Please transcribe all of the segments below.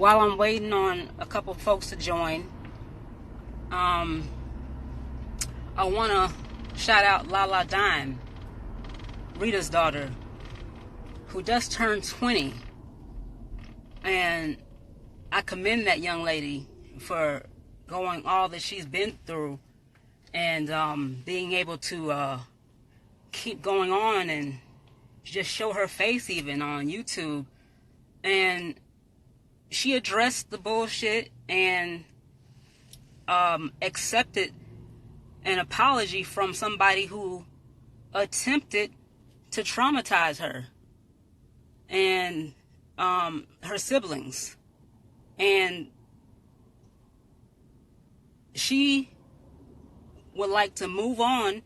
while I'm waiting on a couple folks to join, I want to shout out Lala Dime, Rita's daughter, who just turned 20. And I commend that young lady for going all that she's been through and being able to keep going on and just show her face even on YouTube. And she addressed the bullshit and accepted an apology from somebody who attempted to traumatize her and her siblings. And she would like to move on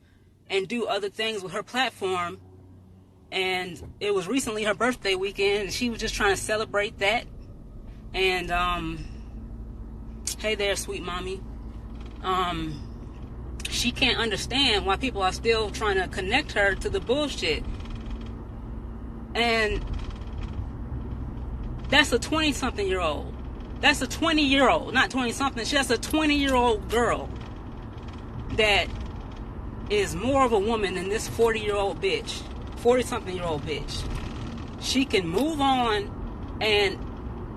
and do other things with her platform. And it was recently her birthday weekend, and she was just trying to celebrate that. And hey there, sweet mommy. She can't understand why people are still trying to connect her to the bullshit. And that's a 20-something-year-old. That's a 20-year-old, not 20-something. That's a 20-year-old girl that is more of a woman than this 40-year-old bitch, 40-something-year-old bitch. She can move on, and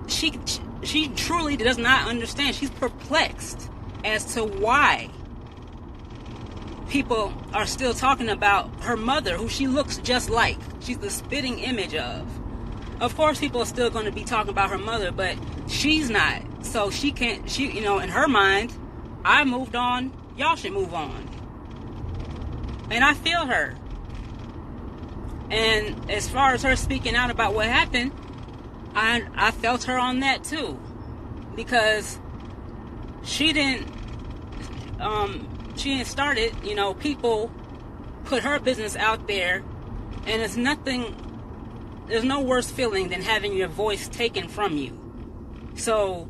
she truly does not understand. She's perplexed as to why people are still talking about her mother, who she looks just like. She's the spitting image of. Of course, people are still going to be talking about her mother, but she's not. So she can't, in her mind, I moved on, y'all should move on. And I feel her. And as far as her speaking out about what happened, I felt her on that too. Because she didn't start it, people put her business out there, and there's no worse feeling than having your voice taken from you. So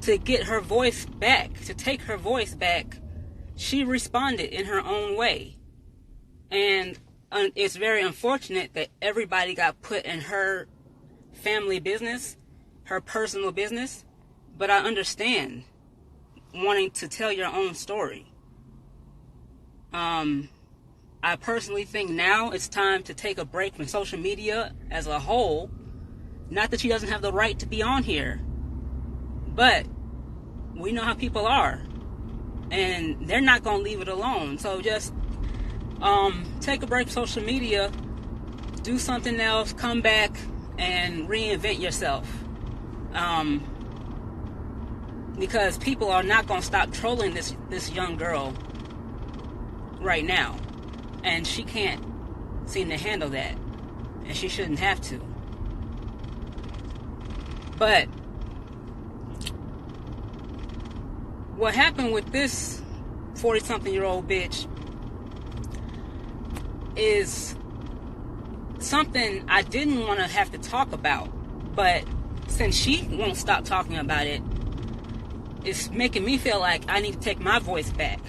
to get her voice back, to take her voice back, she responded in her own way. And it's very unfortunate that everybody got put in her family business, her personal business. But I understand wanting to tell your own story. I personally think now it's time to take a break from social media as a whole. Not that she doesn't have the right to be on here, but we know how people are, and they're not going to leave it alone. So just take a break from social media, do something else, come back and reinvent yourself. Because people are not going to stop trolling this young girl right now. And she can't seem to handle that. And she shouldn't have to. But what happened with this 40-something-year-old bitch is something I didn't want to have to talk about. But since she won't stop talking about it, it's making me feel like I need to take my voice back.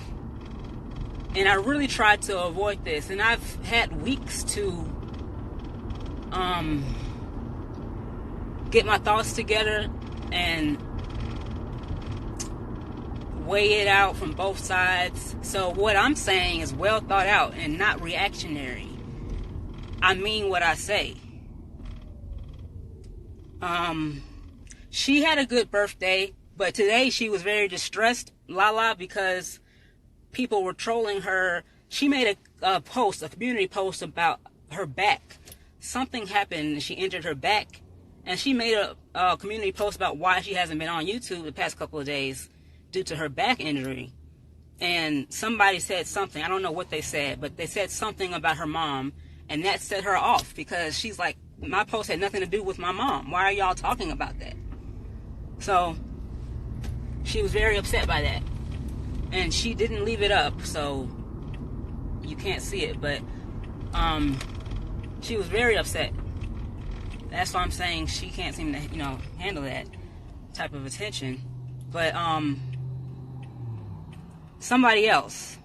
And I really tried to avoid this. And I've had weeks to get my thoughts together and weigh it out from both sides. So what I'm saying is well thought out and not reactionary. I mean what I say. She had a good birthday, but today she was very distressed, Lala, because people were trolling her. She made a community post about her back. Something happened and she injured her back. And she made a community post about why she hasn't been on YouTube the past couple of days due to her back injury. And somebody said something, I don't know what they said, but they said something about her mom. And that set her off because she's like, my post had nothing to do with my mom. Why are y'all talking about that? So she was very upset by that. And she didn't leave it up, so you can't see it. But she was very upset. That's why I'm saying she can't seem to, handle that type of attention. But somebody else,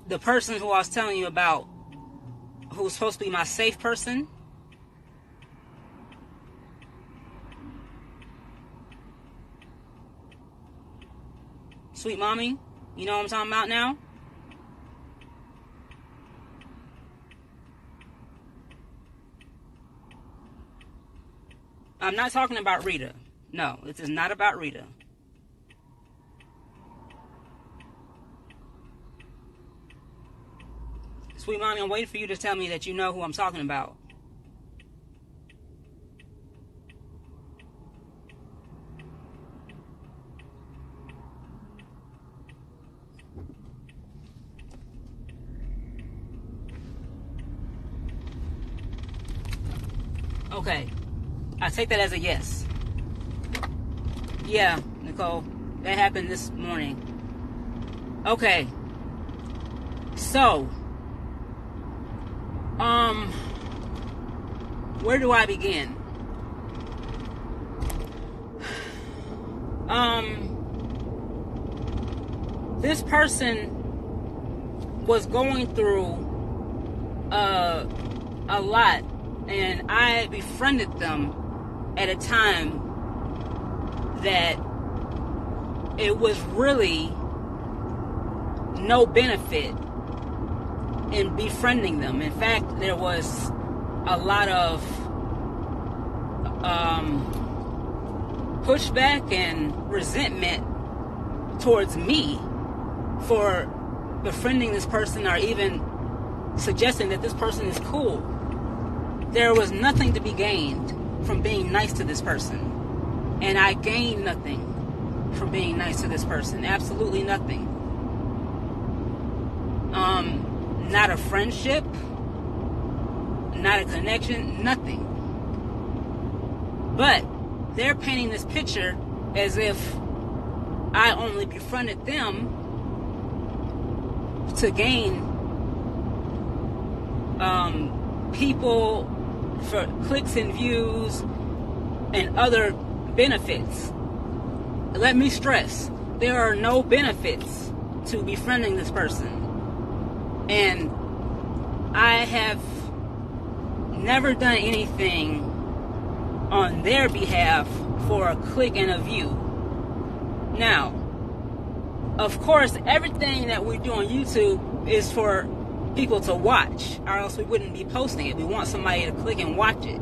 the person who I was telling you about, who was supposed to be my safe person, Sweet mommy, you know what I'm talking about now? I'm not talking about Rita. No, this is not about Rita. Sweet mommy, I'm waiting for you to tell me that you know who I'm talking about. Okay, I take that as a yes. Yeah, Nicole, that happened this morning. Okay, so, where do I begin? This person was going through a lot, and I befriended them at a time that it was really no benefit in befriending them. In fact, there was a lot of pushback and resentment towards me for befriending this person, or even suggesting that this person is cool. There was nothing to be gained from being nice to this person, and I gained nothing from being nice to this person. Absolutely nothing. Not a friendship, not a connection, nothing. But they're painting this picture as if I only befriended them to gain people for clicks and views and other benefits. Let me stress, there are no benefits to befriending this person. And I have never done anything on their behalf for a click and a view. Now, of course, everything that we do on YouTube is for people to watch, or else we wouldn't be posting it. We want somebody to click and watch it.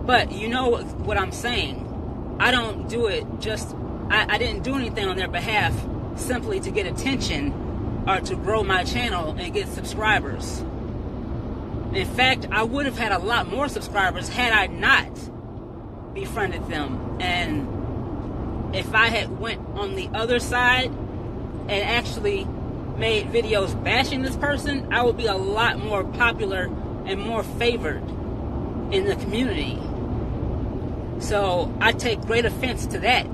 But you know what I'm saying. I don't do it just, I didn't do anything on their behalf simply to get attention or to grow my channel and get subscribers. In fact, I would have had a lot more subscribers had I not befriended them. And if I had went on the other side and actually made videos bashing this person, I would be a lot more popular and more favored in the community. So I take great offense to that.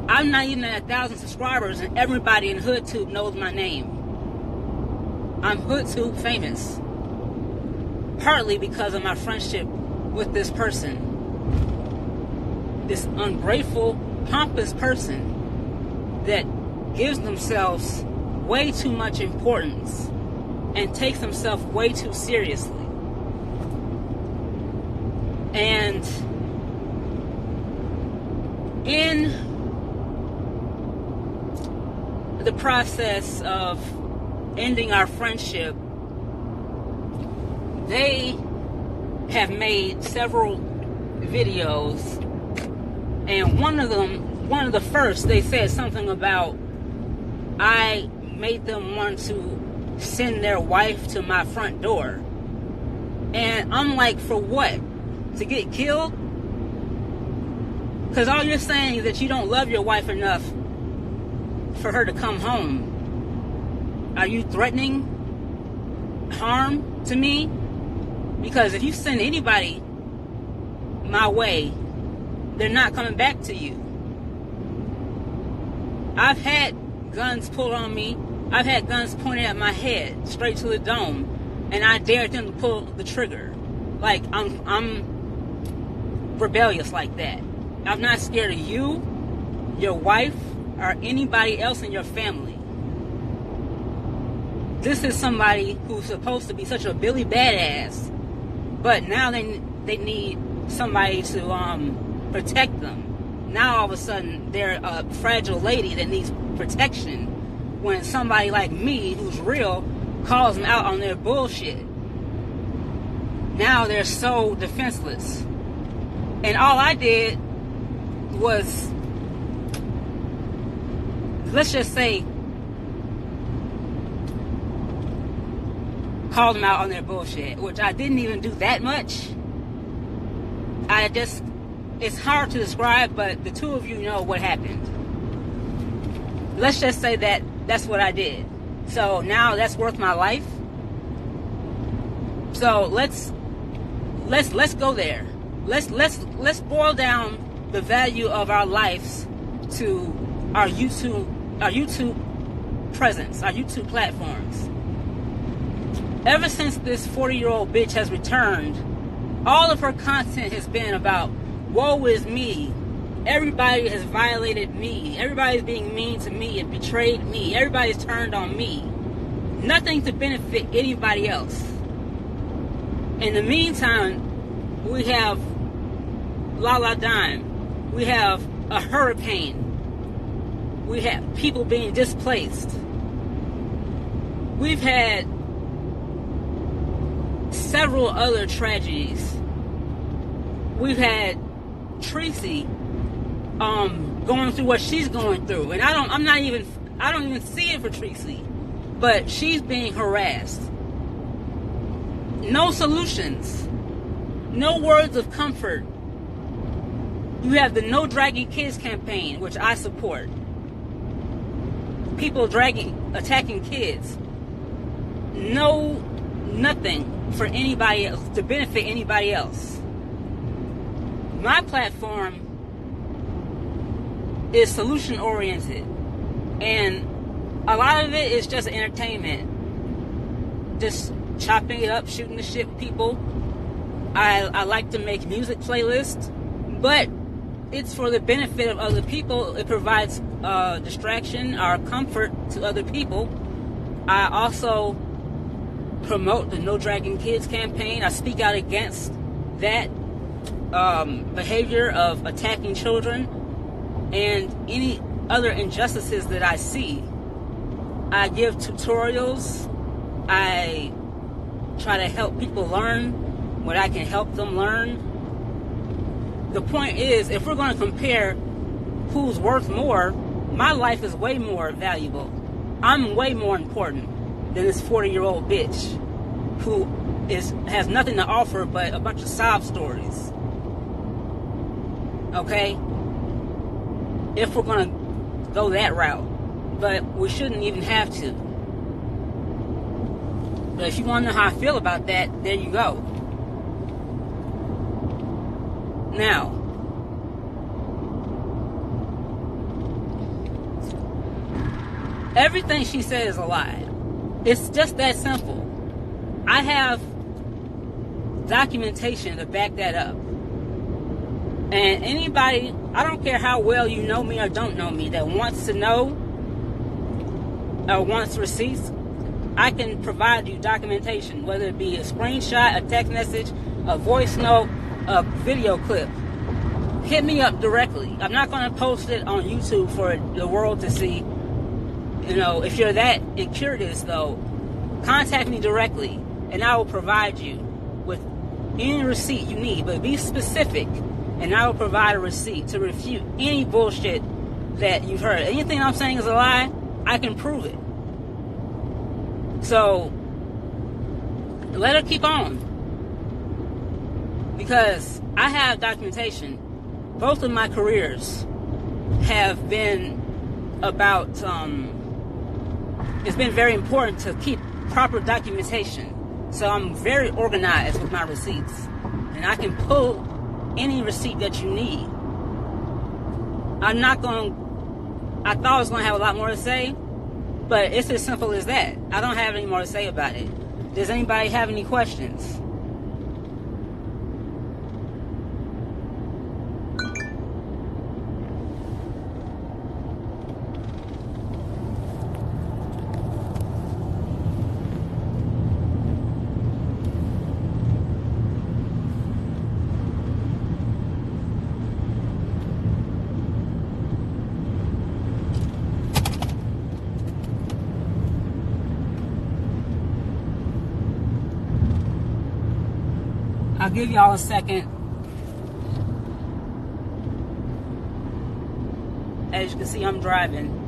I'm not even at 1,000 subscribers, and everybody in HoodTube knows my name. I'm HoodTube famous, partly because of my friendship with this person. This ungrateful, pompous person that gives themselves way too much importance and takes themselves way too seriously. And in the process of ending our friendship, they have made several videos, and one of the first, they said something about I made them want to send their wife to my front door. And I'm like, for what? To get killed? Because all you're saying is that you don't love your wife enough for her to come home. Are you threatening harm to me? Because if you send anybody my way, they're not coming back to you. I've had guns pulled on me. I've had guns pointed at my head, straight to the dome, and I dared them to pull the trigger. Like, I'm rebellious like that. I'm not scared of you, your wife, or anybody else in your family. This is somebody who's supposed to be such a Billy Badass, but now they need somebody to protect them. Now all of a sudden they're a fragile lady that needs protection when somebody like me, who's real, calls them out on their bullshit. Now they're so defenseless. And all I did was, let's just say, call them out on their bullshit, which I didn't even do that much. It's hard to describe, but the two of you know what happened. Let's just say that that's what I did. So now that's worth my life. So let's go there. Let's boil down the value of our lives to our YouTube presence, our YouTube platforms. Ever since this 40-year-old bitch has returned, all of her content has been about, woe is me. Everybody has violated me. Everybody's being mean to me and betrayed me. Everybody's turned on me. Nothing to benefit anybody else. In the meantime, we have Lala Dime. We have a hurricane. We have people being displaced. We've had several other tragedies. We've had Tracy going through what she's going through, and I don't even see it for Tracy, but she's being harassed. No solutions, no words of comfort. You have the No Dragging Kids campaign, which I support. People attacking kids. Nothing for anybody else, to benefit anybody else. My platform is solution oriented, and a lot of it is just entertainment, just chopping it up, shooting the shit with people. I like to make music playlists, but it's for the benefit of other people. It provides distraction or comfort to other people. I also promote the No Dragging Kids campaign. I speak out against that behavior of attacking children and any other injustices that I see. I give tutorials. I try to help people learn what I can help them learn. The point is, if we're going to compare who's worth more, my life is way more valuable. I'm way more important than this 40-year-old bitch who has nothing to offer but a bunch of sob stories. Okay? If we're going to go that route. But we shouldn't even have to. But if you want to know how I feel about that, there you go. Now, everything she said is a lie. It's just that simple. I have documentation to back that up. And anybody, I don't care how well you know me or don't know me, that wants to know or wants receipts, I can provide you documentation, whether it be a screenshot, a text message, a voice note, a video clip. Hit me up directly. I'm not going to post it on YouTube for the world to see. You know, if you're that curious, though, contact me directly, and I will provide you with any receipt you need. But be specific, and I will provide a receipt to refute any bullshit that you've heard. Anything I'm saying is a lie, I can prove it. So, let her keep on. Because I have documentation. Both of my careers have been about, it's been very important to keep proper documentation. So I'm very organized with my receipts. And I can pull any receipt that you need. I thought I was going to have a lot more to say, but it's as simple as that. I don't have any more to say about it. Does anybody have any questions? give y'all a second. As you can see, I'm driving.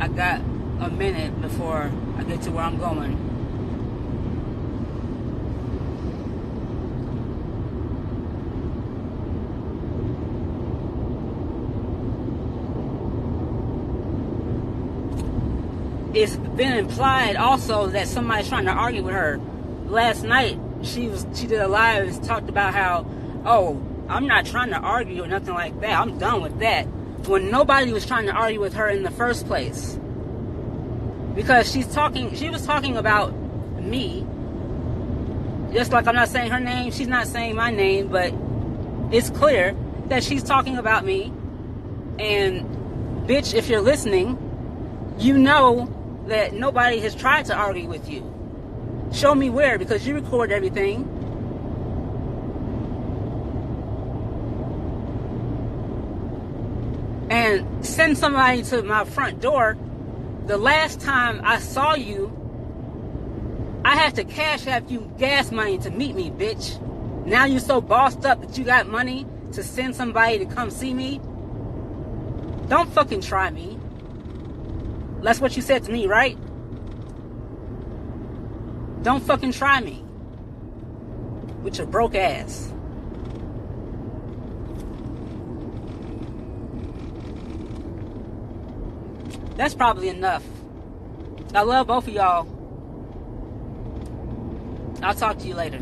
I got a minute before I get to where I'm going. It's been implied also that somebody's trying to argue with her. Last night, she did a live and talked about how, oh, I'm not trying to argue or nothing like that. I'm done with that. When nobody was trying to argue with her in the first place. Because she was talking about me. Just like I'm not saying her name, she's not saying my name, but it's clear that she's talking about me. And bitch, if you're listening, you know that nobody has tried to argue with you. Show me where, because you record everything. And send somebody to my front door. The last time I saw you, I had to cash app you gas money to meet me, bitch. Now you're so bossed up that you got money to send somebody to come see me? Don't fucking try me. That's what you said to me, right? Don't fucking try me. With your broke ass. That's probably enough. I love both of y'all. I'll talk to you later.